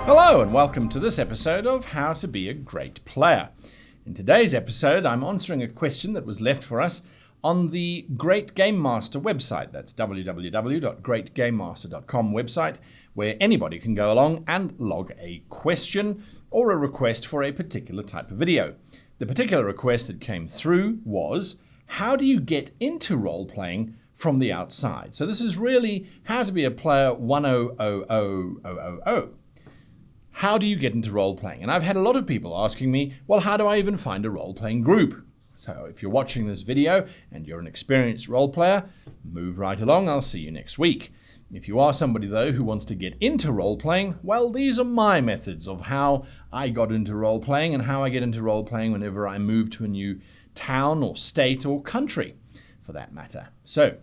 Hello and welcome to this episode of How to Be a Great Player. In today's episode, I'm answering a question that was left for us on the Great Game Master website. That's www.greatgamemaster.com website, where anybody can go along and log a question or a request for a particular type of video. The particular request that came through was, how do you get into role-playing from the outside? So this is really how to be a player 100000. How do you get into role-playing? And I've had a lot of people asking me, well, how do I even find a role-playing group? So if you're watching this video and you're an experienced role player, move right along. I'll see you next week. If you are somebody, though, who wants to get into role-playing, well, these are my methods of how I got into role-playing and how I get into role-playing whenever I move to a new town or state or country, for that matter. So,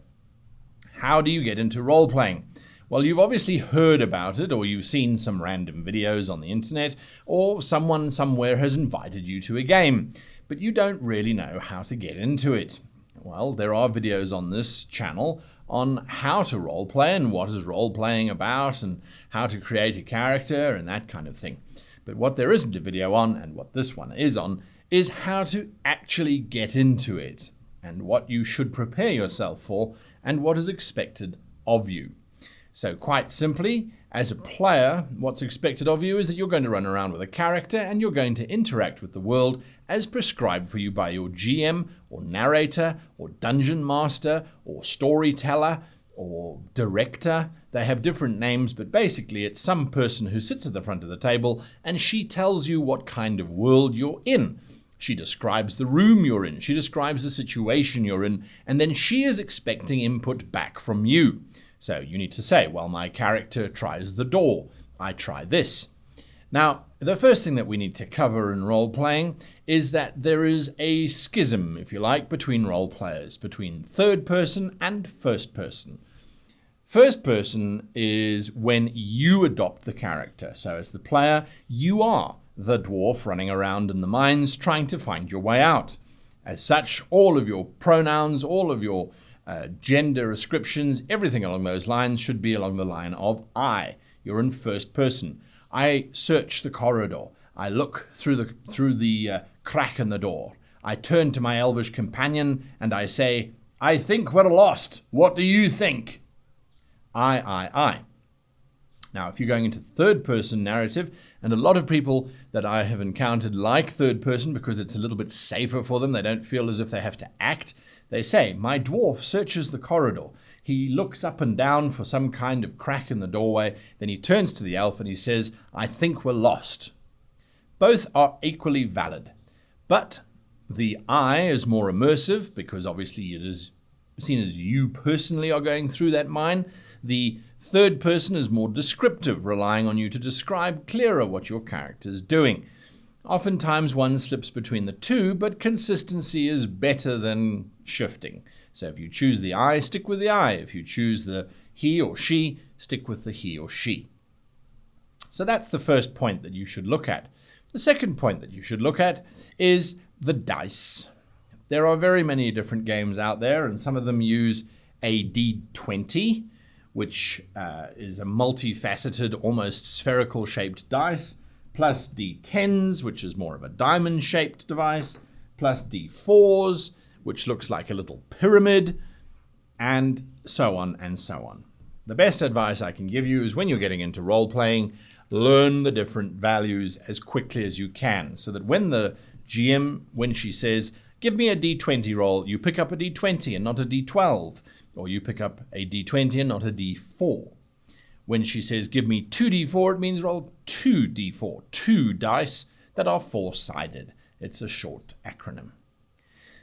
how do you get into role-playing? Well, you've obviously heard about it, or you've seen some random videos on the internet, or someone somewhere has invited you to a game, but you don't really know how to get into it. Well, there are videos on this channel on how to roleplay and what is roleplaying about and how to create a character and that kind of thing. But what there isn't a video on, and what this one is on, is how to actually get into it and what you should prepare yourself for and what is expected of you. So quite simply, as a player, what's expected of you is that you're going to run around with a character and you're going to interact with the world as prescribed for you by your GM or narrator or dungeon master or storyteller or director. They have different names, but basically it's some person who sits at the front of the table and she tells you what kind of world you're in. She describes the room you're in, she describes the situation you're in, and then she is expecting input back from you. So you need to say, well, my character tries the door. I try this. Now, the first thing that we need to cover in role-playing is that there is a schism, if you like, between role players, between third person and first person. First person is when you adopt the character. So as the player, you are the dwarf running around in the mines trying to find your way out. As such, all of your pronouns, all of your gender ascriptions, everything along those lines should be along the line of I. You're in first person. I search the corridor. I look through the crack in the door. I turn to my elvish companion and I say, I think we're lost. What do you think? I. Now, if you're going into third person narrative, and a lot of people that I have encountered like third person because it's a little bit safer for them, they don't feel as if they have to act. They say, my dwarf searches the corridor. He looks up and down for some kind of crack in the doorway. Then he turns to the elf and he says, I think we're lost. Both are equally valid. But the I is more immersive because obviously it is seen as you personally are going through that mine. The third person is more descriptive, relying on you to describe clearer what your character is doing. Oftentimes one slips between the two, but consistency is better than shifting. So if you choose the I, stick with the I. If you choose the he or she, stick with the he or she. So that's the first point that you should look at. The second point that you should look at is the dice. There are very many different games out there, and some of them use a D20, which is a multifaceted, almost spherical shaped dice, plus D10s, which is more of a diamond-shaped device, plus D4s, which looks like a little pyramid, and so on and so on. The best advice I can give you is when you're getting into role-playing, learn the different values as quickly as you can, so that when the GM, when she says, give me a D20 roll, you pick up a D20 and not a D12, or you pick up a D20 and not a D4. When she says, give me 2d4, it means roll 2d4, 2 dice that are 4-sided. It's a short acronym.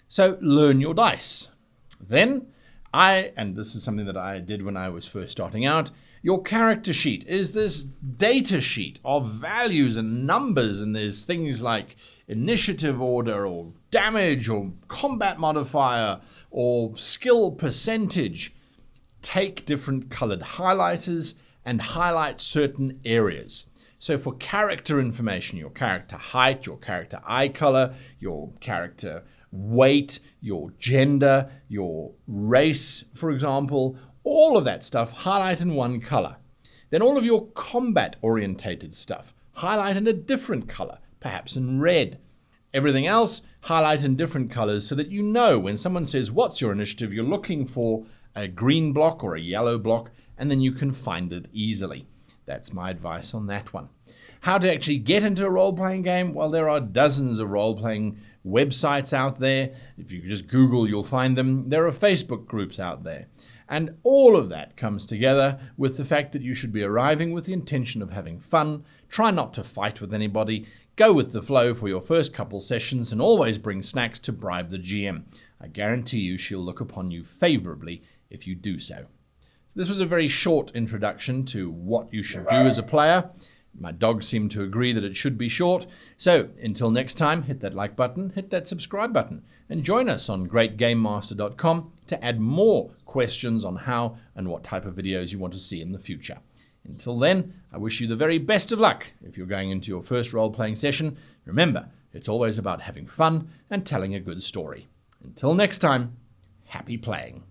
So learn your dice. Then and this is something that I did when I was first starting out, your character sheet is this data sheet of values and numbers, and there's things like initiative order or damage or combat modifier or skill percentage. Take different colored highlighters and highlight certain areas. So for character information, your character height, your character eye color, your character weight, your gender, your race, for example, all of that stuff highlight in one color. Then all of your combat-orientated stuff, highlight in a different color, perhaps in red. Everything else, highlight in different colors so that you know when someone says, what's your initiative, you're looking for a green block or a yellow block, and then you can find it easily. That's my advice on that one. How to actually get into a role-playing game? Well, there are dozens of role-playing websites out there. If you just Google, you'll find them. There are Facebook groups out there. And all of that comes together with the fact that you should be arriving with the intention of having fun. Try not to fight with anybody. Go with the flow for your first couple sessions and always bring snacks to bribe the GM. I guarantee you she'll look upon you favorably if you do so. This was a very short introduction to what you should do as a player. My dog seemed to agree that it should be short. So until next time, hit that like button, hit that subscribe button, and join us on greatgamemaster.com to add more questions on how and what type of videos you want to see in the future. Until then, I wish you the very best of luck if you're going into your first role-playing session. Remember, it's always about having fun and telling a good story. Until next time, happy playing.